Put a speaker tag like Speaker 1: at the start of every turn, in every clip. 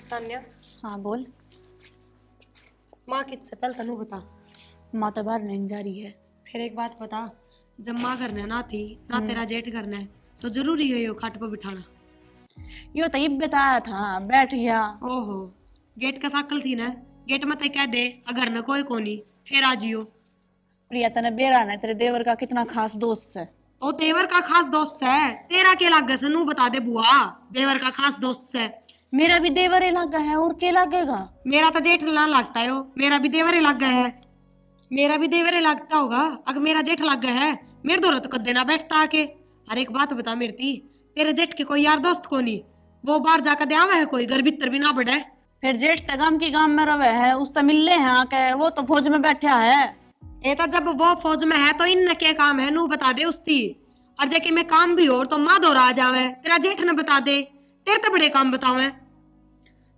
Speaker 1: तान्या,
Speaker 2: हाँ बोल।
Speaker 1: माँ किससे पहले तनु बता।
Speaker 2: माँ तो बाहर नहीं जा रही है।
Speaker 1: फिर एक बात बता, जब माँ घर ना थी ना तेरा जेठ घर है तो जरूरी है यो खाट पर बिठाना।
Speaker 2: यो तो इब बताया था, बैठ गया।
Speaker 1: ओहो, गेट का साकल थी ना, गेट में ते कह दे अगर न कोई कोनी फिर आ जियो।
Speaker 2: प्रिया तने बेरा ने तेरे देवर का कितना खास दोस्त है।
Speaker 1: तो देवर का खास दोस्त है, तेरा क्या लागे से नू बता दे बुआ। देवर का खास दोस्त है।
Speaker 2: मेरा भी देवर ही लगा है, और क्या लगेगा।
Speaker 1: मेरा तो जेठ ना लगता है, मेरा भी देवर ही लग गया है। मेरा भी देवर ही लगता होगा, अगर मेरा जेठ लग गया है मेरे दोनों तो कदे ना बैठता आके। हर एक बात बता मेरी, तेरे जेठ के कोई यार दोस्त को नहीं, वो बाहर जाकर दे आवे है, कोई घर भीतर भी ना बढ़े।
Speaker 2: फिर जेठ तो गांव की गांव में रवे है, उस तो मिलने हैं आके, वो तो फौज में बैठा है।
Speaker 1: ये तो जब वो फौज में है तो इन क्या काम है नू बता दे उसकी। और जेके में काम भी हो तो माँ दौरा आ जावे, तेरा जेठ ने बता दे, तेरे तो बड़े काम बतावे।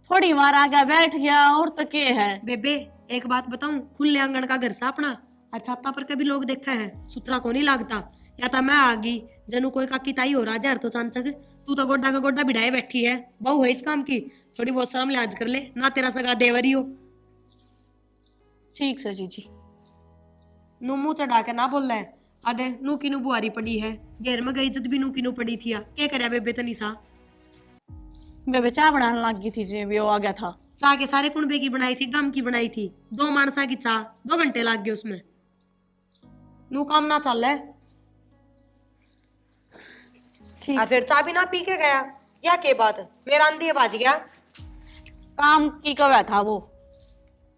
Speaker 2: थोड़ी मार आ गया बैठ गया, और तो क्या है।
Speaker 1: बेबे एक बात बताऊं, खुले आंगन का घर सा अपना, और छाता पर कभी लोग देखा है सुथरा को नहीं लगता। या तो मैं आ गई जनू कोई काकी ताई हो रहा है तो चांचक, तू तो गोड्डा का गोड्डा बिठाए बैठी है, बहू है इस काम की, थोड़ी बहुत शर्म लिहाज कर ले ना, तेरा सगा देवरी हो।
Speaker 2: ठीक से जीजी।
Speaker 1: नू मुंह चढ़ा के ना बोल रहा है। अरे नू की नू बुआरी पड़ी है, घेर में गई इज्जत भी नू की नू पड़ी थी, क्या करे बेबे तनी सा।
Speaker 2: बेबे चाय बनाने लग गई थी जी, भी वो आ गया था।
Speaker 1: चाह के सारे कुंबे की बनाई थी, गम की बनाई थी, 2 मानसा की चाह 2 घंटे लग गए उसमें। नू काम ना चल है।
Speaker 2: ठीक
Speaker 1: फिर चाय भी ना पी के गया, या के बात मेरा अंधी बाज गया।
Speaker 2: काम की कवा था वो।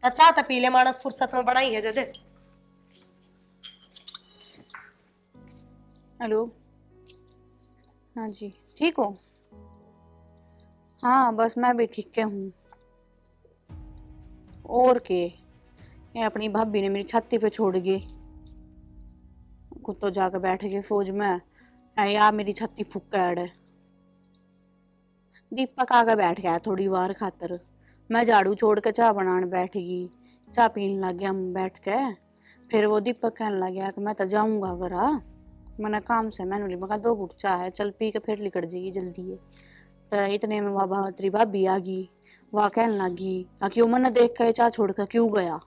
Speaker 1: अच्छा तो पीले मानस फुर्सत में बनाई है जदे।
Speaker 2: हेलो, हाँ जी ठीक हो। हाँ बस मैं भी ठीक के हूँ। और के ये अपनी भाभी ने मेरी छाती पे छोड़ गई, खुद तो जाकर बैठ गए फौज में। यार मेरी छाती फुक्कड़ है। दीपक आकर बैठ गया थोड़ी बार खातर, मैं झाड़ू छोड़ के चाय बनाने बैठ गई, चाय पीने लग गया हम बैठ के। फिर वो दीपक कहने लग गया कि मैं तो जाऊंगा घरा, मैंने काम से मैंने बोली, मैं 2 घुट चाय है चल पी के फिर निकल जाएगी जल्दी है। तो इतने में वहाँ तेरी भाभी आ गई, वह कहने लगी क्यों मैंने देख के चाय छोड़ कर क्यों गया,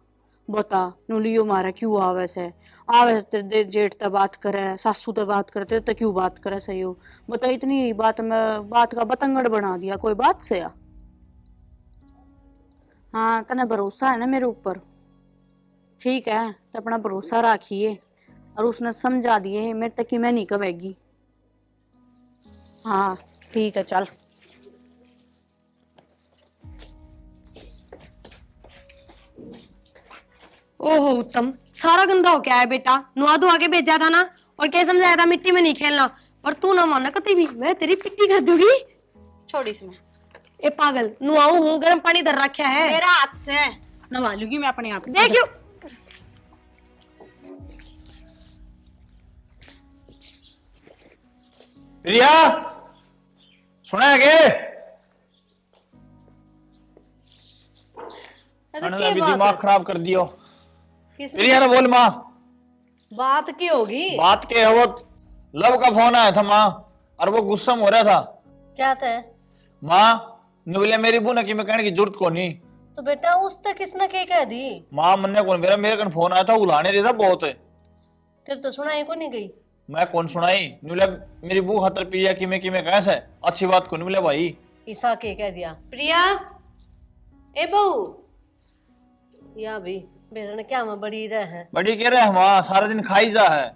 Speaker 2: बता नुलियो मारा क्यों आवे से। आवे तेरे जेठ तक बात करे, सासू तक बात करते तो क्यों बात करे सही हो, बता इतनी बात में बात का बतंगड़ बना दिया कोई बात से। हाँ तने भरोसा है ना मेरे ऊपर, ठीक है तो अपना भरोसा रखिए, और उसने समझा दिए मेरे तक कि मैं नहीं कवेगी। हाँ ठीक है चल।
Speaker 1: ओहो उत्तम, सारा गंदा हो क्या है बेटा, नुआ धुआ के भेजा था ना, और क्या समझाया था मिट्टी में नहीं खेलना, और तू ना मानना कभी भी, मैं तेरी पिट्टी कर दूंगी।
Speaker 2: छोड़ इसमें।
Speaker 1: ए पागल, नुआऊ हूँ, गर्म पानी धर रखा है
Speaker 2: मेरा हाथ से नवा लूंगी मैं अपने आप।
Speaker 1: देखियो।
Speaker 3: प्रिया सुना है के? अभी दिमाग खराब कर दियो। प्रिया ने बोल माँ।
Speaker 1: बात की होगी?
Speaker 3: बात के है वो लव का फोन आया था माँ, और वो गुस्सा हो रहा था।
Speaker 1: क्या था?
Speaker 3: माँ ने बोले मेरी बू ने कि मैं कहने की जरूरत को नहीं।
Speaker 1: तो बेटा उस तक किसने क्या कह दी?
Speaker 3: माँ मन्ने कौन, मेरे कन फोन आया था, उलाने दे था बहुत है।
Speaker 1: तेरे तो सुनाई को नहीं गई।
Speaker 3: मैं कौन सुनाई, बोले मेरी बू खातर पिया कि मैं कैसे अच्छी बात को नहीं मिले भाई।
Speaker 1: ईसा के कह दिया प्रिया ए बहू, या भी मेरे ने क्या मैं बड़ी रह है।
Speaker 3: बड़ी कह रहे हैं माँ, सारा दिन खाई जा है।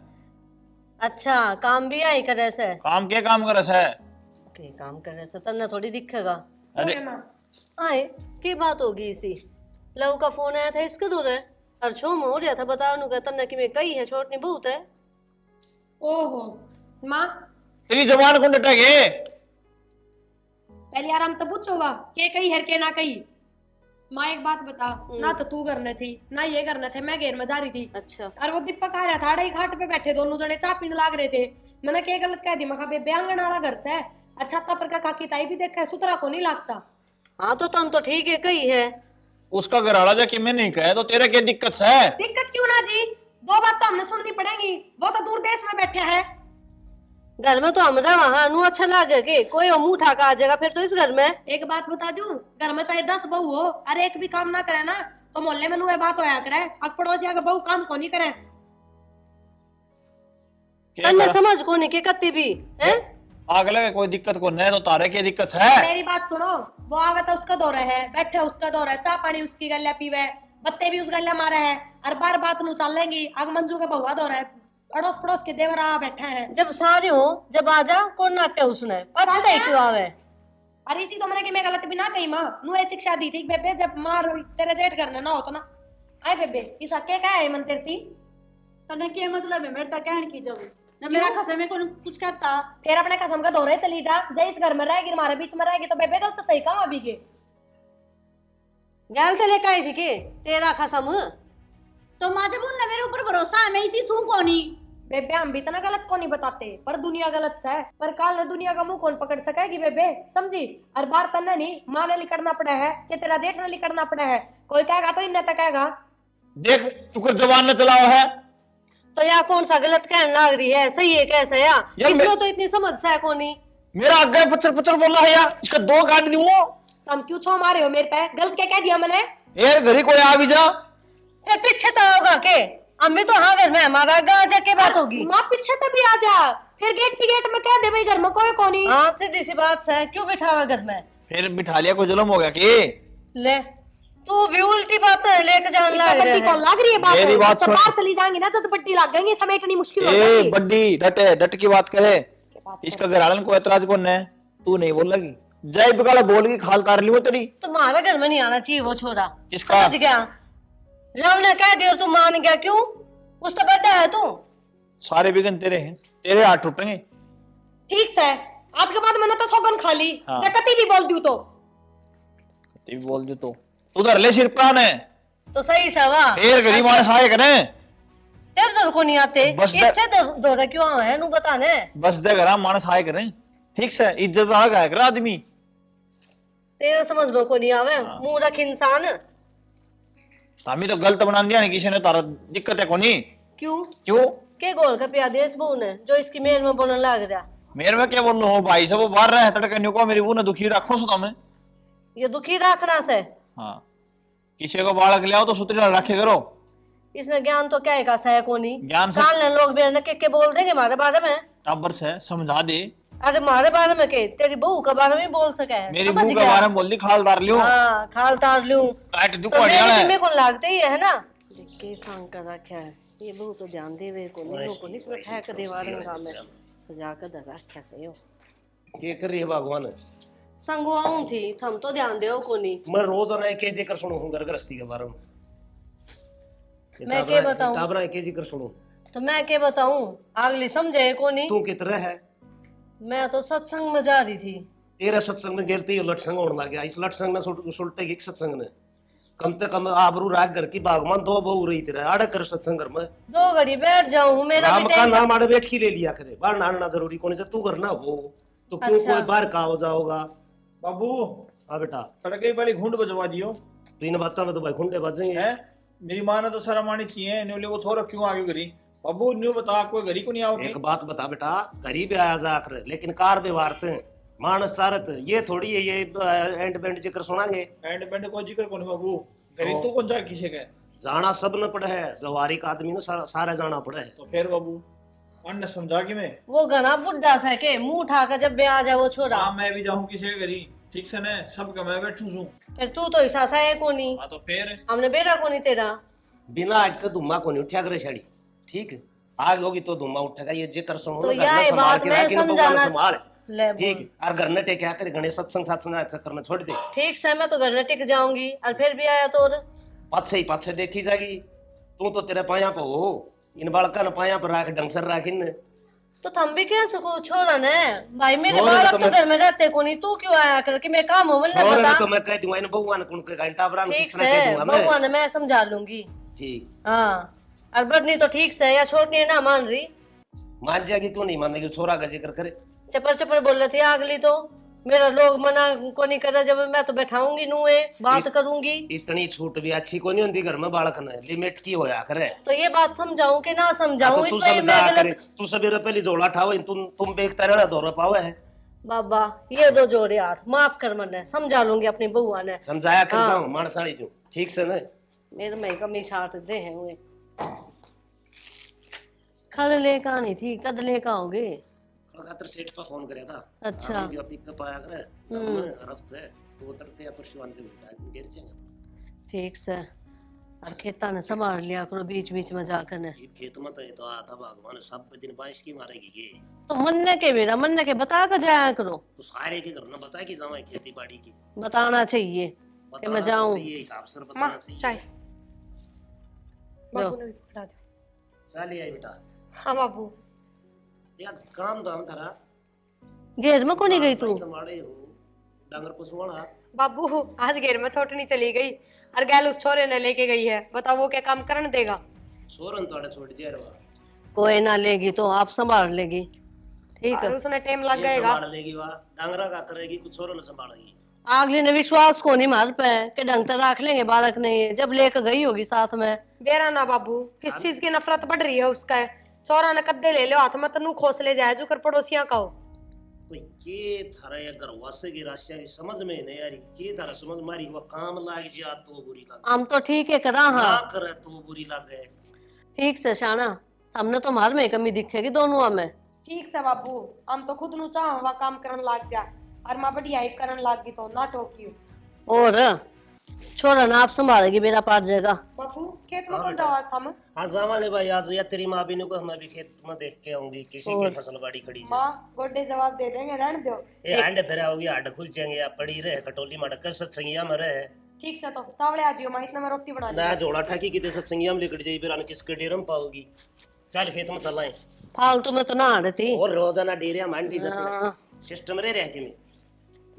Speaker 1: अच्छा काम भी आई करे से?
Speaker 3: काम के काम करे से?
Speaker 1: के काम करे से तन्ने थोड़ी दिखेगा।
Speaker 3: अरे
Speaker 1: आए की बात होगी इसी, लव का फोन आया था इसके दूर है, और छो में हो रहा था बताओ नु तन्ने कि मैं कही है छोटनी बहुत है। ओहो माँ
Speaker 3: तेरी जबान कौन डटेगे?
Speaker 1: पहले आराम तो पूछोगा के कही है के ना कही। माँ एक बात बता, ना तो तू करने थी ना ये करने थे, मैं घेर में जा रही थी। अच्छा। और वो दीपक आ रहा था, अड़ाई घाट पे बैठे दोनों जने चाय पीने लाग रहे थे, मैंने क्या गलत कह दी, मैं बेबे आंगन वाला घर से अच्छा पर का काकी ताई भी देखा है, सुतरा को नहीं लगता। हाँ तो तन तो ठीक है कही है,
Speaker 3: उसका घर आला जाके मैं नहीं कहे तो तेरे क्या दिक्कत है?
Speaker 1: दिक्कत क्यों ना जी, 2 बात तो हमने सुननी पड़ेगी, वो तो दूर देश में बैठे है।
Speaker 4: घर में तो हमरा वहां नु अच्छा लागे के कोई मुंह उठा के आ जाएगा फिर तो इस घर में।
Speaker 1: एक बात बता दूं, घर में चाहे 10 बहू हो, अरे एक भी काम ना करे ना तो मोहल्ले में नुए बात होया करे, अब पड़ोसिया का बहू काम को नहीं करे।
Speaker 4: तन्ने समझ को नहीं के कत्ती भी है।
Speaker 3: आग लगे कोई दिक्कत को नहीं तो तारे की दिक्कत है।
Speaker 1: मेरी बात सुनो, वो आवे तो उसका दौरा है, बैठे उसका दौरा है, चाय पानी उसकी गल्ला पीवे, बत्ते भी उस गल्ला मारे है, हर बार बात नु चल लेंगी। आग मंजू का बहुआ दौरा है, अड़ोस पड़ोस के देवरा बैठे हैं।
Speaker 4: जब सारे हो जब आजा कौन नाट्य उसने पता नहीं क्यों आवे।
Speaker 1: अरे इसी तो मैंने कि मैं गलत भी ना कही माँ, नु ऐसी शिक्षा दी थी बेबे जब मार तेरे जेठ करना ना हो तो ना आए बेबे इस हके का है मन तेरी थी
Speaker 2: तने के मतलब है मेरे तक कहन की जब मेरा खसे में कोई कुछ कहता
Speaker 1: फिर अपने कसम का दौरे चली जा, जय इस घर में रहेगी हमारे बीच में रहेगी तो बेबे गलत सही काम अभी के
Speaker 4: गलत लेकर आई थी के तेरा खसम
Speaker 2: तो माँ जब उनने मेरे ऊपर भरोसा है मैं इसी सू कोनी।
Speaker 1: बेबे हम भी इतना गलत को नहीं बताते पर दुनिया गलत है, पर काल दुनिया का मुंह कौन पकड़ सकेगी बेबे समझी। हर बार तन्ने नहीं माँ ने लिकड़ना पड़ा है कि तेरा जेठ ने लिकड़ना पड़ा है, कोई कहेगा तो इन्हें तक कहेगा।
Speaker 3: देख तू कर जवान न चलाओ है
Speaker 4: तो यहाँ कौन सा गलत कहने लग रही है, सही है कैसे या इसमें तो इतनी समझ है कोनी।
Speaker 3: मेरा आगे पत्थर पत्थर बोल रहा है यार, इसका 2 काट दूंगा।
Speaker 1: तुम क्यों छो मारे हो मेरे पे, गलत क्या कह दिया मैंने।
Speaker 3: यार घरी कोई आ भी जा
Speaker 4: फिर पीछे तो होगा के अम्मी तो हाँ घर में हमारा गाजा के बात होगी।
Speaker 1: माँ पीछे तभी आ जा, फिर गेट की गेट में कह दे भाई घर में कोई कोनी।
Speaker 4: हाँ सीधी सी बात है, क्यों बिठावा घर में।
Speaker 3: फिर बिठा लिया कोई जुल्म हो गया कि
Speaker 4: ले तू भी उल्टी बात लेके जान लग
Speaker 1: बड्डी कौन लाग रही है बात,
Speaker 3: मेरी बात
Speaker 1: तो
Speaker 3: सुन।
Speaker 1: बाहर चली जाएंगी ना तो बड्डी लाग जाएंगी, समेटनी मुश्किल हो
Speaker 3: ए
Speaker 1: जाएगी।
Speaker 3: बड्डी डट की बात करे, इसका घराड़न को ऐतराज कौन है, तू नहीं बोल लगी जय बगाला बोल की खाल तार ली वो तेरी।
Speaker 4: तुम्हारा घर में नहीं आना चाहिए वो छोरा।
Speaker 3: किसका?
Speaker 4: समझ गया, लव ने कह दिया और तू मान गया, क्यों उस तो बड्डा है तू।
Speaker 3: सारे बिगन तेरे हैं, तेरे हाथ टूटेंगे।
Speaker 1: ठीक है आज के बाद मैंने तो सौगन खा ली,
Speaker 3: हाँ।
Speaker 1: कती भी बोल दूं तो
Speaker 3: कती भी बोल दो तो उधर ले सिर प्राण है
Speaker 4: तो सही सवा
Speaker 3: फिर गरीब मानस आए करें
Speaker 4: तेरे दर को नहीं आते
Speaker 3: बस
Speaker 4: इससे दौरा क्यों है नू बताने।
Speaker 3: बस दे गरा मानस आए करें ठीक से इज्जत आ गया कर आदमी।
Speaker 4: तेरा समझ में को नहीं आवे, मुंह रख इंसान।
Speaker 3: हमें तो गलत बना दिया नहीं किसी ने, तारा दिक्कत है कोनी।
Speaker 4: क्यों
Speaker 3: क्यों
Speaker 4: के गोल का पिया दिया इस बहू ने जो इसकी मेल में बोलने लग रहा।
Speaker 3: मेरे में क्या बोल रहा हूँ भाई सब बाहर रहे तड़के न्यू को मेरी बू ने दुखी रखो सुता मैं।
Speaker 4: ये दुखी रखना से
Speaker 3: हाँ किसी को बालक ले आओ तो सुतरी रखे करो।
Speaker 4: इसने ज्ञान तो क्या है का सह को नहीं,
Speaker 3: ज्ञान से
Speaker 4: काल लोग भी के बोल देंगे हमारे बारे में।
Speaker 3: टाबर से समझा दे,
Speaker 4: अरे हमारे बारे में के तेरी बहू के बारे में बोल सके है।
Speaker 3: मेरी
Speaker 4: समझ
Speaker 3: बू के
Speaker 4: गया?
Speaker 3: बारे में बोल दी खाल तार लियो।
Speaker 4: हाँ खाल तार लूं
Speaker 3: काट दू
Speaker 4: तो
Speaker 3: को
Speaker 4: मेरे
Speaker 3: है
Speaker 4: जिम्मे को लागते ही है ना। के सांग कर रखा है ये बहू तो ध्यान देवे को नहीं को नहीं सब ठहक दीवार में सजा कर दर रखा से यो
Speaker 5: के कर रही है भगवान।
Speaker 4: संगवाऊं थी थम तो ध्यान देओ को नहीं।
Speaker 5: मैं रोज ना एक जी कर सुनू हूं घर गृहस्थी के बारे में।
Speaker 4: मैं के बताऊं
Speaker 5: टाबरा एक जी कर सुनू
Speaker 4: तो मैं के बताऊं अगली समझे को नहीं।
Speaker 5: तू कितरे है
Speaker 4: मैं तो सत्संग में जा रही थी।
Speaker 5: तेरे सत्संग में गेलती लटसंग होने लग गया, इस लटसंग ने सुलटे की सत्संग ने कम से कम आबरू राग घर की बागमान 2 बहू रही तेरे आड़े कर सत्संग घर में
Speaker 4: 2 घड़ी बैठ जाऊं मेरा
Speaker 5: राम
Speaker 4: भी
Speaker 5: का
Speaker 4: टाइम।
Speaker 5: नाम आड़े बैठ की ले लिया करे, बाहर नाना जरूरी कोनी से तू करना हो तो क्यों
Speaker 4: अच्छा।
Speaker 5: कोई बाहर का हो जाओगा।
Speaker 3: बाबू
Speaker 5: हाँ बेटा
Speaker 3: तड़के वाली घूंड बजवा दियो
Speaker 5: तो इन बातों में तो भाई घुंडे बजेंगे।
Speaker 3: है। मेरी माँ ने तो शर्म आनी चाहिए, न्यू को छोरा क्यों आगे करी। बाबू न्यू बता कोई घरी को नहीं आओ।
Speaker 5: एक बात बता बेटा, गरीब आया जा आखिर लेकिन कार व्यवहार मानस सारत ये थोड़ी है ये एंड बैंड जिक्र सुनाएंगे।
Speaker 3: एंड बैंड को जिक्र कौन बाबू घरी तू कौन जा किसी के
Speaker 5: जाना सब न पड़े है, व्यवहारिक आदमी ने सारा जाना पड़े है।
Speaker 3: तो फिर बाबू अन्य समझा कि मैं
Speaker 4: वो घना बुढ़ा सा के मुंह उठा कर जब आ जाए वो छोरा।
Speaker 3: हाँ मैं भी जाऊँ किसी के घरी ठीक से न सब का मैं बैठू हूँ।
Speaker 4: फिर तू तो ऐसा सा है को नहीं,
Speaker 3: हाँ तो फिर
Speaker 4: हमने बेरा को नहीं तेरा।
Speaker 5: बिना आग के धुआं को नहीं उठा करे छड़ी ठीक, आग होगी तो धुआं उठेगा। ये जिक्र सुनो
Speaker 4: तो
Speaker 5: ना, घर
Speaker 4: यह
Speaker 5: में संभाल
Speaker 4: बात
Speaker 5: के
Speaker 4: मैं
Speaker 5: रखी ना, भगवान
Speaker 4: समझाना
Speaker 5: संभाल
Speaker 4: ले
Speaker 5: ठीक। और घर ने टेक्या करे गणेश सत्संग ऐसा करना छोड़ दे
Speaker 4: ठीक से मैं तो घर में टिक जाऊंगी और फिर भी आया तो
Speaker 5: पाछे ही पाछे देखी जाएगी। तू तो तेरे पाया पे हो, इन बालका ने पाया पर राख ढंग से राखिन।
Speaker 4: तो थम भी क्या सको छोरा ने भाई मेरे
Speaker 5: छोरा
Speaker 4: बालक
Speaker 5: तो
Speaker 4: तो
Speaker 5: मैं-
Speaker 4: घर में रहते को नहीं, तू क्यों आया कर कि मैं काम हो मैंने
Speaker 5: छोरे ने
Speaker 4: बता।
Speaker 5: तो मैं कह दूंगा इन भगवान को उनके घंटा बरान
Speaker 4: ठीक
Speaker 5: किस तरह
Speaker 4: से
Speaker 5: कह दूंगा मैं
Speaker 4: भगवान मैं समझा लूंगी।
Speaker 5: ठीक।
Speaker 4: हाँ और बढ़नी तो ठीक से या छोड़नी है ना मान रही।
Speaker 5: मान जाएगी क्यों नहीं मानेगी, छोरा का जिक्र करे।
Speaker 4: चपर चपर बोल रही थी अगली तो मेरा लोग मना को नहीं कर रहा, जब मैं तो बैठाऊंगी नुए बात करूंगी।
Speaker 5: इतनी छूट भी अच्छी को नहीं होती घर में, बालक ने लिमिट की होया करे।
Speaker 4: तो ये बात समझाऊं कि ना
Speaker 5: हाँ,
Speaker 4: समझाऊं?
Speaker 5: तो तू
Speaker 4: इसमें
Speaker 5: समझा
Speaker 4: मैं
Speaker 5: करे,
Speaker 4: गलत?
Speaker 5: तू सवेरे पहले जोड़ा ठाओ, तुम बेचता रहना दौरा पावे है।
Speaker 4: बाबा ये दो जोड़े हाथ माफ कर, मने समझा लूंगी अपनी बुआ ने।
Speaker 5: समझाया कर
Speaker 4: हाँ।
Speaker 5: गाँव मानसाड़ी जो ठीक से ना।
Speaker 4: मेरे में कमी छाट दे हैं हुए। कल लेकर आनी थी, कद लेकर आओगे?
Speaker 5: खातर सेठ का फोन करया था।
Speaker 4: अच्छा।
Speaker 5: हाँ, जो पिकअप आया करे हफ्ते तो उतरते या परसों आने के गिर जाएंगे।
Speaker 4: ठीक से और खेता ने संभाल लिया करो बीच बीच में जाकर ने।
Speaker 5: ये खेत में तो ये तो आता भगवान सब दिन बारिश की मारेगी ये।
Speaker 4: तो मन्ने के मेरा मन्ने के बता कर जाया करो।
Speaker 5: तो सारे के घर ना बता कि जमा खेती बाड़ी की
Speaker 4: बताना चाहिए कि मैं जाऊं।
Speaker 5: ये हिसाब से
Speaker 1: माँ
Speaker 5: बताना चाहिए।
Speaker 1: चाय
Speaker 4: लो।
Speaker 1: बाबू ने भी पकड़ा दो।
Speaker 5: चल आई बेटा,
Speaker 1: हाँ बाबू।
Speaker 5: यार काम धाम धरा
Speaker 4: घेर में को नहीं गई तू?
Speaker 5: तुम्हारे हो डांगर पशु वाला।
Speaker 1: बाबू आज घेर में छोटनी चली गई और गैल उस छोरे ने लेके गई है, बताओ वो क्या काम करने देगा?
Speaker 5: छोरन तोड़े छोड़ दिया रे।
Speaker 4: कोई ना लेगी तो आप संभाल लेगी। ठीक
Speaker 1: और
Speaker 4: है।
Speaker 1: उसने टाइम लग
Speaker 5: ये
Speaker 1: जाएगा।
Speaker 5: संभाल लेगी वा, डांगरा का करेगी, कुछ छोरन संभालेगी।
Speaker 4: अगले ने विश्वास को नहीं मार पे कि ढंग से रख लेंगे बालक ने, जब लेकर गई होगी साथ में।
Speaker 1: बेरा ना बाबू, किस चीज की नफरत बढ़ रही है उसका? चौरा ने कद्दे ले लो हाथ में, तनु खोस ले जाए जो कर पड़ोसियां का हो।
Speaker 5: कोई के थारा या घरवासे की राशिया की समझ में नहीं आ रही, के थारा समझ मारी वो काम लाग जा तो बुरी लगे,
Speaker 4: हम तो ठीक है करा।
Speaker 5: ना
Speaker 4: हाँ
Speaker 5: करे तो बुरी लगे।
Speaker 4: ठीक से शाना, हमने तो मार में कमी दिखेगी दोनों में।
Speaker 1: ठीक से बाबू, हम तो खुद नु चाह वह काम करन लाग जा और मां बड़ी हाइप करन लाग गई तो ना टोकियो।
Speaker 4: और छोरा ना आप संभालेगी मेरा पार जगह।
Speaker 1: बाबू खेत में कौन जावाज था?
Speaker 5: हाँ जावाले भाई आज या तेरी माँ भी को हमें भी खेत में देख के आऊंगी, किसी की फसल बाड़ी खड़ी से।
Speaker 1: मां गोडे जवाब दे देंगे, रहने दो।
Speaker 5: ये हांडे फिर आओगी, हाड खुल जाएंगे या पड़ी रहे कटोली में डक्कर सत्संगिया में रहे।
Speaker 1: ठीक से तो तावड़े आ जियो, मां इतना मैं रोटी बना
Speaker 5: ना
Speaker 1: ली।
Speaker 5: जोड़ा ठाकी की सत्संगिया में लिकट जाई, फिर आने किसके डेरम पाओगी। चल खेत में चलाएं।
Speaker 4: फालतू में तो ना हटती।
Speaker 5: और रोजाना डेरिया मांडी जाती
Speaker 4: हाँ।
Speaker 5: सिस्टम रे रह के में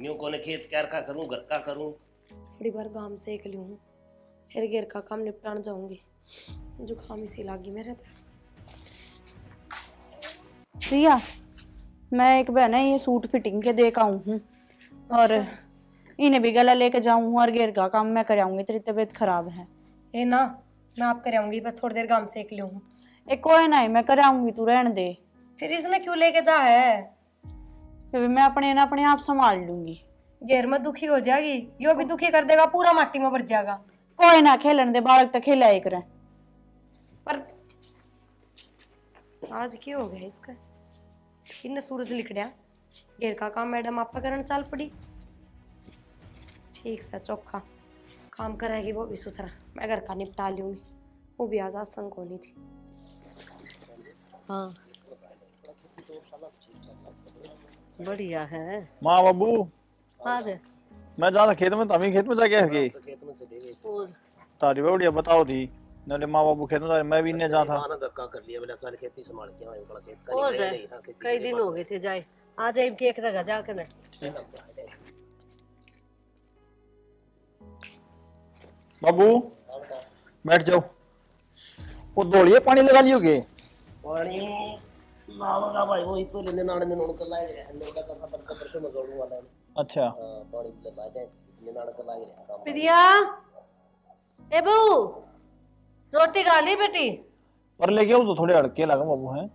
Speaker 5: न्यू कोने खेत क्या का करूं, घर का करूं।
Speaker 1: थोड़ी बार गांव से एक लूं, फिर घेर का काम निपटान जाऊंगी। जुकाम इसी लागी मेरे पे।
Speaker 2: प्रिया, मैं एक बहन है ये सूट फिटिंग के दे आऊँ हूँ और इन्हें भी गला लेके जाऊँ और घेर का काम मैं कराऊंगी, तेरी तबीयत खराब है।
Speaker 1: ए ना, मैं आप कराऊंगी, बस थोड़ी देर गांव से एक लूं।
Speaker 2: एक कोई नहीं, मैं कराऊंगी, तू रहने दे।
Speaker 1: फिर इसने क्यों लेके जा है?
Speaker 2: फिर मैं अपने आप संभाल लूंगी।
Speaker 1: घेर में दुखी हो जाएगी, यो भी दुखी कर देगा, पूरा माटी में भर जाएगा।
Speaker 2: कोई ना, खेलन दे, बालक तो खेला एक रहे।
Speaker 1: पर आज क्यों हो गया इसका? इन्हें सूरज लिखड़िया घेर का काम मैडम आप करन चाल पड़ी। ठीक से चौखा काम करेगी वो भी सुथरा, मैं घर का निपटा लूंगी। वो भी आजाद संग होनी थी।
Speaker 4: हाँ बढ़िया है।
Speaker 3: माँ बाबू
Speaker 4: हाँ रे।
Speaker 3: मैं जा था खेत में, तभी खेत में जाके हके
Speaker 5: खेत में चले गए
Speaker 4: और
Speaker 3: तारी बढ़िया बताओ थी नले माँ बाबू खेत में मैं भी इन्हें जा था।
Speaker 5: माना धक्का कर लिया, बोला चल खेती संभाल के आए, बड़ा खेत
Speaker 4: और
Speaker 5: का
Speaker 4: रे,
Speaker 5: नहीं हां खेती
Speaker 4: कई दिन हो गए थे जाए, आ जाए एक जगह जाकर ने।
Speaker 3: बाबू बैठ जाओ, वो दौड़िए पानी लगा लियोगे।
Speaker 5: पानी लावगा भाई, वो इतो लेने नाड़ में नोड़ कर लाए रे, नोड़ा का खत्म कर परसों में जोड़ू वाला है।
Speaker 3: अच्छा
Speaker 5: पानी ले ला जाए, ले नाड़ कर लाए रे काम।
Speaker 4: प्रिया, ए बहू रोटी खा ली बेटी?
Speaker 3: पर लेके आओ तो थोड़े अड़के लगा बाबू हैं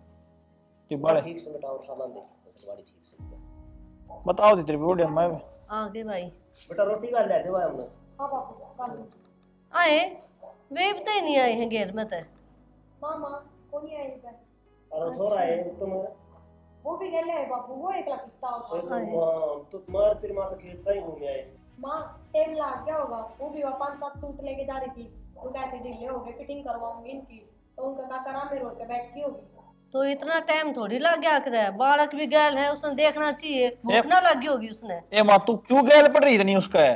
Speaker 3: टिब्बाड़े।
Speaker 5: ठीक से बेटा और सामान दे बाड़ी ठीक से
Speaker 3: बताओ दी तेरी बढ़िया मैं
Speaker 4: आगे भाई
Speaker 5: बेटा रोटी का ले दे भाई हमने।
Speaker 1: हाँ बापू बालू।
Speaker 4: आए वे भी नहीं आए हैं घेर में तो।
Speaker 1: मामा कौन आई इधर?
Speaker 5: और छोरा है तुम,
Speaker 1: वो भी गले है बापू, वो एक लगता होता।
Speaker 5: तो तुम्हारे तेरी मां तो खेत का ही घूम आए।
Speaker 1: माँ टाइम लग गया होगा, वो भी वहाँ 5-7 सूट लेके जा रही थी, वो कहती ढीले हो गए, फिटिंग करवाऊंगी इनकी, तो उनका का करा मेरे रोड पे बैठ गई होगी।
Speaker 4: तो इतना टाइम थोड़ी लग गया करे, बालक भी गैल है, उसने देखना चाहिए, भूख ना लगी होगी उसने।
Speaker 3: ए माँ तू क्यों गैल पड़ रही इतनी उसका है?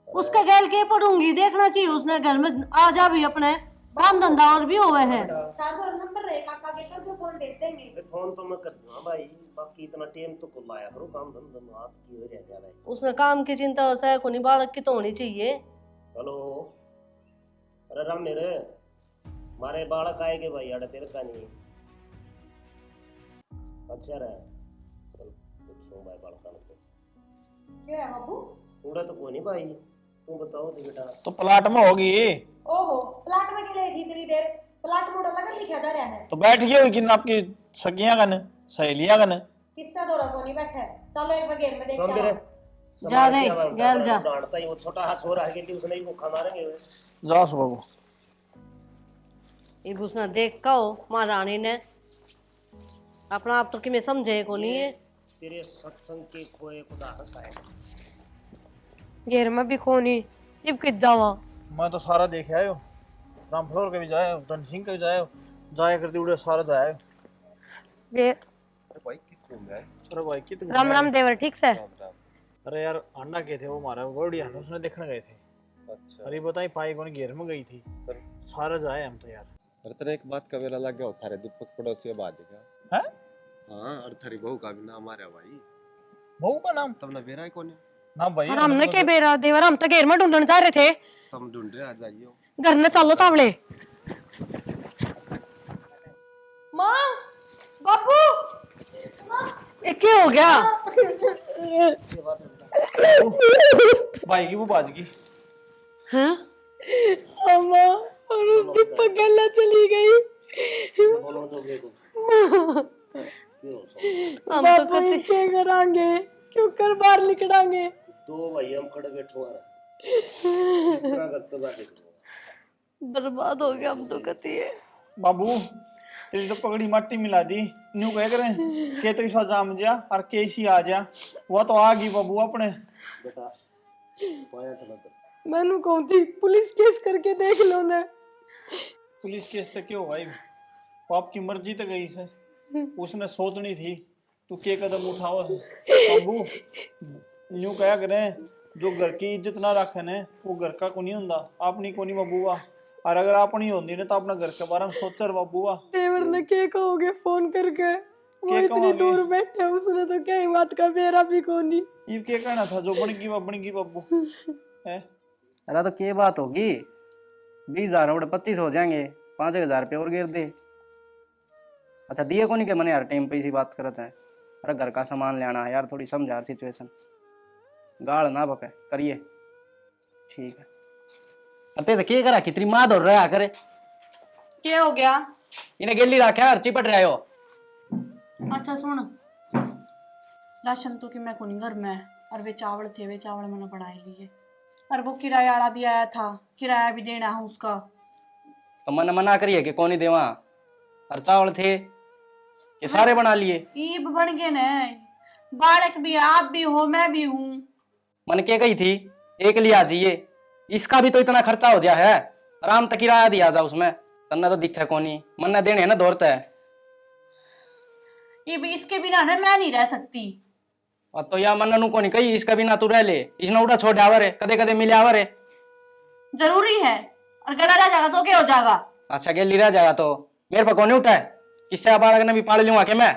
Speaker 4: उसका गैल के पढ़ूंगी, देखना चाहिए उसने घर में आ जा भी अपने काम धंधा और भी हुए हैं।
Speaker 1: चार्जर नंबर रहे काका के कर दो, फोन भेज देंगे।
Speaker 5: फोन तो मैं कर दूंगा भाई, बाकी इतना टाइम तो को लाया करो, काम धंधा आज की हो रह जा।
Speaker 4: उसने काम की चिंता हो सके कोनी, बालक की तो होनी चाहिए।
Speaker 5: हेलो अरे राम मेरे मारे बालक आएगे भाई, अरे तेरे का नहीं अच्छा रहा, चल कुछ भाई बालक को
Speaker 1: क्या है बाबू?
Speaker 5: उड़ा तो कोई नहीं भाई, तू बताओ दी बेटा।
Speaker 3: तो प्लाट में होगी।
Speaker 1: ओहो, प्लाट में के लिए थी इतनी देर? प्लाट मोड़ लगा लिखा जा रहा है।
Speaker 3: तो बैठ गई होगी कि आपकी सखियां कन सहेलियां कन।
Speaker 1: किस्सा दौरा को नहीं बैठा है। चलो एक बार गेम में देखते
Speaker 5: सुन मेरे,
Speaker 1: हैं।
Speaker 4: जा नहीं, गैल जा।
Speaker 5: डांटता ही वो छोटा हाथ छोरा है कि उसने ही भूखा मारेंगे।
Speaker 3: जाओ सो बाबू।
Speaker 4: ये उसने देख का हो महारानी ने अपना आप तो कि मैं समझे को नहीं है।
Speaker 5: तेरे सत्संग के खोए खुदा हंसाए।
Speaker 1: गेर में भी कोनी इब किद जावा।
Speaker 3: मैं तो सारा देखे आयो, राम फ्लोर के भी जाए, धन सिंह के भी जाए, जाया करती उड़े सारा जाए।
Speaker 1: वे
Speaker 3: अरे भाई कितने
Speaker 1: राम राम देवर ठीक से?
Speaker 3: अरे यार अंडा के थे वो मारा गोड़िया उसने देखने गए थे। अच्छा। अरे बताई पाई कौन घेर में गई थी, सारा जाए हम तो यार।
Speaker 6: अरे तेरे एक बात का वेला लग गया होता रे, दीपक पड़ोसी अब आ जाएगा।
Speaker 3: हैं?
Speaker 6: हाँ, और थारी बहू का भी नाम आ रहा भाई।
Speaker 3: बहू का नाम?
Speaker 6: तब ना बेरा है कौन है?
Speaker 3: ना भाई
Speaker 1: और हमने के बेरा देवर हम तो घेर में ढूंढने जा रहे थे।
Speaker 6: तुम ढूंढ रहे, आ जाइए।
Speaker 1: घर में चलो तावड़े। माँ, बाबू,
Speaker 4: क्या हो गया?
Speaker 3: भाई की वो बाज की।
Speaker 4: हैं?
Speaker 1: अम्मा और उस दीपक गल्ला चली गई।
Speaker 4: हम तो कते
Speaker 1: क्या करांगे? क्यों कर बाहर निकलांगे?
Speaker 5: तो भाई हम खड़े बैठो आ रहा इस तरह करते बैठे
Speaker 4: बर्बाद हो गया हम तो कते है।
Speaker 3: बाबू तेरी तो पगड़ी मट्टी मिला दी। न्यू कह करें के तो इसा जाम जा और केसी आ जा, वो तो आ गई बाबू अपने।
Speaker 5: बेटा पाया था तो
Speaker 1: मैंने कहूं थी पुलिस केस करके देख लो ना।
Speaker 3: पुलिस केस तक क्यों भाई, वो आपकी मर्जी तक गई से, उसने सोचनी थी तू के कदम उठाओ। बाबू न्यू कहा करें जो घर की इज्जत ना रखे ने वो घर का को नहीं हुंदा, अपनी को नहीं बाबूआ। और अगर अपनी होंदी ने तो अपना घर के बारे में सोचर बाबूआ।
Speaker 1: देवर ने के कहोगे फोन करके? वो
Speaker 3: के
Speaker 1: इतनी
Speaker 3: कहोगे?
Speaker 1: दूर बैठे, उसने तो क्या ही बात का बेरा भी कोनी।
Speaker 3: ये क्या कहना था जो बन गई बाबू है?
Speaker 7: अरे तो क्या बात होगी, 20,000 और 25 हो जाएंगे, 5,000 रुपये और गिर दे। अच्छा दिए को नहीं के मैंने यार टाइम पे इसी बात करते हैं। अरे घर का सामान लेना है यार, थोड़ी समझ यार सिचुएशन, गाड़ ना बके करिए। ठीक है। अरे तो क्या करा कितनी माँ दौड़ रहा करे?
Speaker 2: क्या हो गया?
Speaker 7: इन्हें गेली रखा है, चिपट रहे हो।
Speaker 2: अच्छा सुन, राशन तो कि मैं को नहीं घर में, और वे चावल थे, वे चावल मैंने बनाए लिए, और वो किराया वाला भी आया था, किराया भी देना है उसका।
Speaker 7: तो मैंने मना करिए कि कौन ही देवा, और चावल थे कि सारे बना लिए।
Speaker 2: ईब बन गए ने, बालक भी है, आप भी हो, मैं भी हूँ।
Speaker 7: मन के गई थी एक लिया जाइए, इसका भी तो इतना खर्चा हो गया है, आराम तक किराया दिया जा उसमें, तन्ना तो दिखा कोनी, मन देने है ना दौड़ता है।
Speaker 2: ये भी इसके बिना ना मैं नहीं रह सकती।
Speaker 7: और तो या मन नु कोनी कही इसका बिना तू रह ले, इसने उड़ा छोड़ आवर है, कदे कदे मिले आवर है।
Speaker 2: जरूरी है, और गला रह जाएगा तो क्या हो जाएगा?
Speaker 7: अच्छा गेली रह जाएगा तो मेरे पर कौन उठा है, किससे बालक ने भी पाल लूंगा के मैं।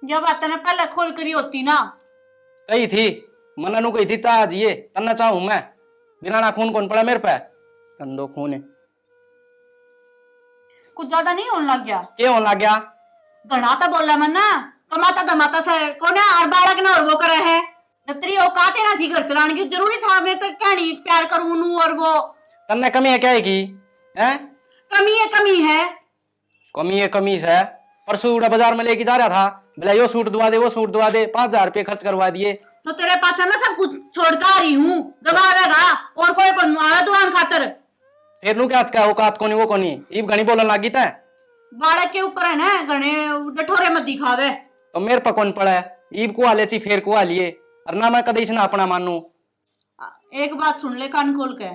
Speaker 2: यह बात ने पहले खोल करी होती ना।
Speaker 7: कही थी मन नु कही थी ता जिए तन्ना चाहूं मैं, बिना ना खून कौन पड़ा मेरे पे, कंदो खून है।
Speaker 2: कुछ ज्यादा नहीं होने लग गया?
Speaker 7: क्या होने लग गया?
Speaker 2: घना तो बोला मन ना, कमाता धमाता से कौन है, और बालक ने और वो करे है। जब तेरी औकात ही ना थी घर चलाने की, जरूरी था मैं तो कहनी प्यार करूं नू, और वो
Speaker 7: तन्ने कमी है क्या है की है?
Speaker 2: कमी है, कमी है,
Speaker 7: कमी है, कमी है। परसों उड़ा बाजार में लेके जा रहा था, बोला यो सूट दुआ दे वो सूट दुआ दे, 5,000 रुपये खर्च करवा दिए।
Speaker 2: तो तेरे पाछा मैं सब कुछ छोड़ कर आ रही हूँ, दबावेगा और कोई कौन आया दुआन खातर।
Speaker 7: फिर नु क्या का औकात कोनी वो कोनी, इब घनी बोलन लागी ता
Speaker 2: बालक के ऊपर है ना, घने डठोरे मत दिखावे।
Speaker 7: तो मेरे पर कौन पड़ा है, ईब को आले ची फेर को आ लिए, और ना मैं कदे इसने अपना मानू।
Speaker 2: एक बात सुन ले कान खोल के,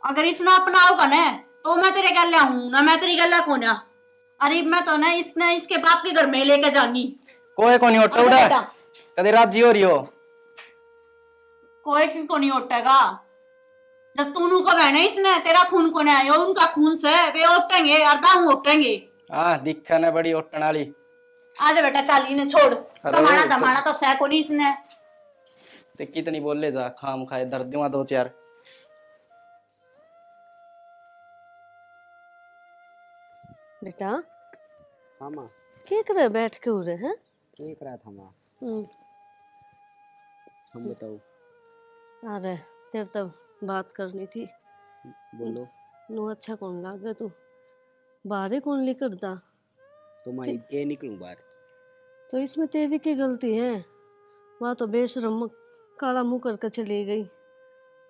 Speaker 2: अगर इसने अपनाओगा ना तो मैं तेरे गल्ला हूँ ना, मैं तेरी गल्ला को ना। अरे मैं तो ना इसने इसके बाप के घर में लेके जाऊंगी।
Speaker 7: कोई कोनी होटा उड़ा कदे राजी हो रही हो?
Speaker 2: कोई क्यों को नहीं उठेगा, जब तूनू को बहना इसने, तेरा खून को नहीं आया, उनका खून से वे उठेंगे और दाऊ उठेंगे।
Speaker 7: हाँ दिखा ना बड़ी उठन वाली।
Speaker 2: आजा बेटा चल इन्हें छोड़, कमाना धमाना तो सह को नहीं इसने।
Speaker 7: ते कितनी बोल ले जा, खाम खाए दर्द दिमा 2-4।
Speaker 4: बेटा
Speaker 6: हाँ माँ,
Speaker 4: क्या कर रहे बैठ के उरे हैं?
Speaker 6: क्या करा था माँ?
Speaker 8: हम बताओ।
Speaker 4: अरे तेरे तब बात करनी थी।
Speaker 8: बोलो।
Speaker 4: नु अच्छा कौन लागे तू बाहर कौन लिखता
Speaker 8: तो मैं के निकलूं बाहर?
Speaker 4: तो इसमें तेरी की गलती है। वहाँ तो बेशरम काला मुंह करके चली गई।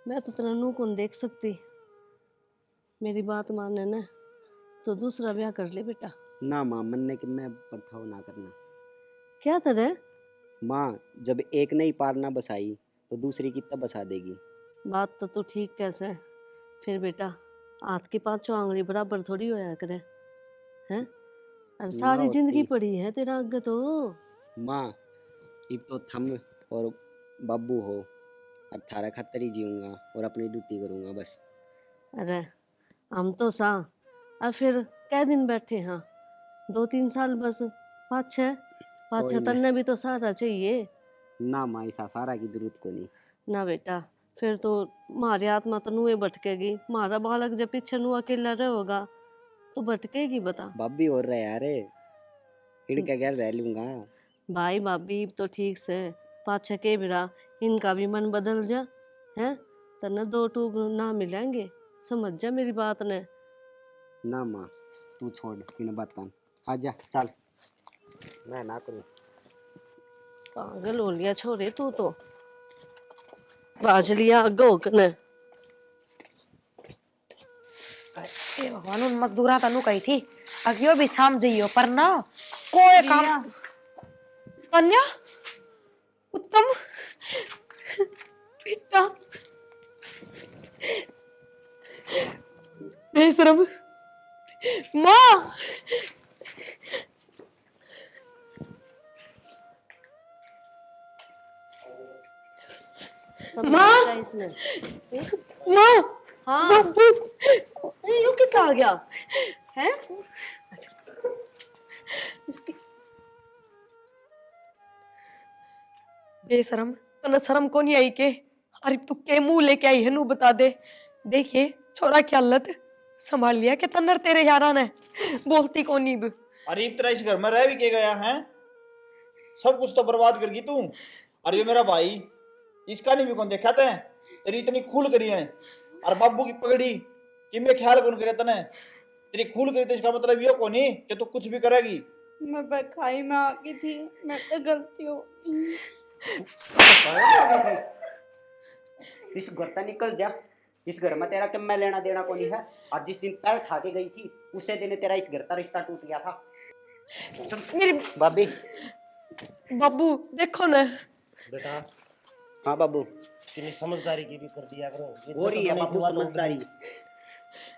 Speaker 4: मैं तो तेरा मुंह कौन देख सकती। मेरी बात माने ना तो दूसरा ब्याह कर ले बेटा।
Speaker 8: ना माँ, मनने कि मैं बर्ताव ना करना।
Speaker 4: क्या तेरे
Speaker 8: माँ, जब एक नहीं पार ना बसाई तो दूसरी की तब बसा देगी।
Speaker 4: बात तो तू ठीक कैसे फिर बेटा हाथ की पांचों आंगली बराबर थोड़ी होया करे हैं। और
Speaker 8: ना
Speaker 4: सारी जिंदगी
Speaker 8: होती
Speaker 4: पड़ी है तेरा आगे तो।
Speaker 8: माँ। अब तो थम और बाबू हो, अब थारा खातर ही जीऊंगा और अपनी ड्यूटी करूंगा बस।
Speaker 4: अरे हम तो सा और फिर कै दिन बैठे हाँ 2-3 साल बस 5-6
Speaker 8: कोई नहीं।
Speaker 4: तन्ने भी तो सहारा चाहिए
Speaker 8: ना माँ, ऐसा सारा की जरूरत को नहीं।
Speaker 4: ना बेटा। फिर तो मारी आत्मा तो नुए भटकेगी। मारा बालक जब पीछे नु अकेला रहेगा तो भटकेगी बता।
Speaker 8: भाभी और रहे यार, इनके घर रह लूंगा।
Speaker 4: भाई भाभी तो ठीक से पाछे के बिरा इनका भी मन बदल जा है तन्ने 2 टूक ना मिलेंगे। समझ जा मेरी बात ने।
Speaker 8: ना माँ, तू छोड़ इन बातों। आजा चल, मैं ना करूँ।
Speaker 4: पागल हो लिया छोरे तू तो। बाज लिया आगे होकने।
Speaker 1: ए भगवान उन मजदूरा तनु कही थी अगियो भी साम जइयो पर ना कोई काम। कन्या उत्तम बेटा बेशरम माँ। माँ
Speaker 4: इसने
Speaker 1: माँ
Speaker 4: हाँ ये यूं कितना आ गया है।
Speaker 1: बेशरम तने शर्म को नहीं आई के अरे तू के मुंह लेके आई है नू बता दे। देखिए छोरा की हालत संभाल लिया कि तन्नर तेरे यारा ने बोलती को नहीं।
Speaker 3: अरे तेरा इस घर में रह भी के गया है, सब कुछ तो बर्बाद कर गई तू। अरे ये मेरा भाई, इसका नहीं भी कौन देखा ते तेरी इतनी खूल करी है। और बाबू की पगड़ी कि मैं ख्याल कौन करे तने तेरी खूल करी तो इसका मतलब ये को नहीं कि तू कुछ भी करेगी।
Speaker 2: मैं बखाई में आ गई थी, मैं तो गलती हो।
Speaker 8: इस घर से निकल जा। इस घर में तेरा क्या लेना देना को नहीं है। और जिस दिन पैर उठा के गई थी उसी दिन तेरा इस घर का रिश्ता टूट गया था।
Speaker 1: मेरी
Speaker 8: भाभी।
Speaker 1: बाबू देखो ना
Speaker 5: बेटा
Speaker 8: हाँ बाबू,
Speaker 5: कितनी समझदारी की भी कर दिया करो।
Speaker 8: हो रही है बाबू समझदारी।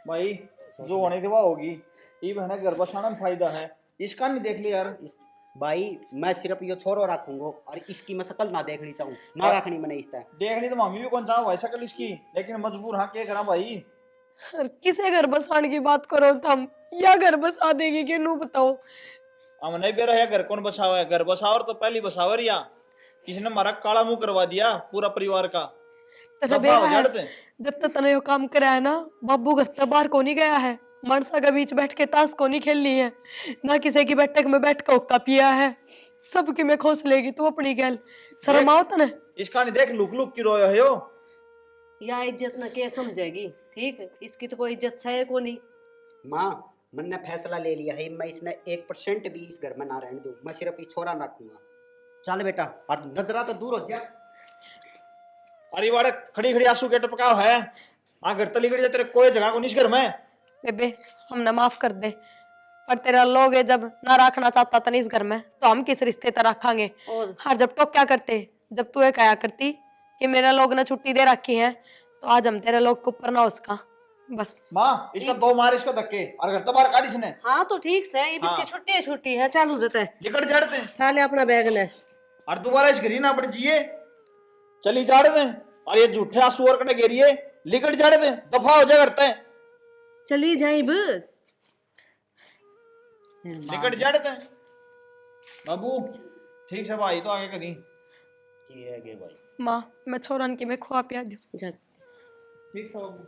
Speaker 3: भाई जो होने की वो होगी। ये बहना घर बसाना में फायदा है, इसका नहीं देख लिया यार।
Speaker 8: भाई मैं सिर्फ ये छोरो रखूंगा और इसकी मैं शकल ना देखनी चाहूँ, ना रखनी मैंने इसका।
Speaker 3: देखनी तो मामी भी कौन चाहो भाई शकल इसकी, लेकिन मजबूर हाँ क्या करा भाई।
Speaker 1: किसे घर बसाने की बात करो तुम या घर बसा देगी कि नू बताओ।
Speaker 3: हमने भी रहा घर कौन बसावा है, घर बसावर तो पहली बसावर या किसने हमारा काला मुंह करवा दिया पूरा परिवार का।
Speaker 1: तेरा
Speaker 3: दफा हो
Speaker 1: बेटा है
Speaker 3: जाते।
Speaker 1: जब तक तने यो काम करा है ना बाबू घर तक बाहर को नहीं गया है। मनसा के बीच बैठ के ताश को नहीं खेलनी है, ना किसी की बैठक में बैठ के हुक्का पिया है। सबकी में खोस लेगी तू अपनी गैल। शर्म आओ तने।
Speaker 3: इसका नहीं देख लुक लुक की रोया है यो।
Speaker 4: या इज्जत न के समझेगी ठीक है। इसकी तो कोई इज्जत है को नहीं।
Speaker 8: माँ मैंने फैसला ले लिया है, मैं इसने 1% भी इस घर में ना रहने दूं। मैं सिर्फ ये छोरा रखूंगा। चल बेटा, और नजरा तो दूर हो जा।
Speaker 3: अरे वाड़े खड़ी खड़ी आंसू के टपकाव है। घर तली गड़ी तेरे कोई जगह को नहीं इस घर में।
Speaker 1: बेबे हमने माफ कर दे, पर तेरा लोग है जब ना रखना चाहता था इस घर में तो हम किस रिश्ते तक रखेंगे।
Speaker 4: और
Speaker 1: हर जब तो क्या करते जब तू ये कहा करती कि मेरा लोग ने छुट्टी दे रखी है तो आज हम तेरे लोग के ऊपर ना उसका बस।
Speaker 3: माँ इसका दो मार इसका धक्के और घर तो बाहर काटी इसने।
Speaker 4: हाँ तो ठीक से ये
Speaker 3: हाँ।
Speaker 4: इसकी छुट्टी है चालू रहता है।
Speaker 3: लिकड़ जड़ते
Speaker 4: खा ले अपना बैग ने
Speaker 3: और दोबारा इस घरी ना पड़ जिए चली जाड़े दे। और ये झूठे आंसू और कने घेरिए लिकड़ जाड़े दे, दफा हो जा करते हैं।
Speaker 4: चली जाए
Speaker 3: लिकड़ जाड़े दे बाबू। ठीक से भाई तो आगे करी
Speaker 5: ये है भाई।
Speaker 1: माँ मैं छोरन की मैं खुआ पिया दूं।
Speaker 4: जा
Speaker 3: ठीक से बाबू।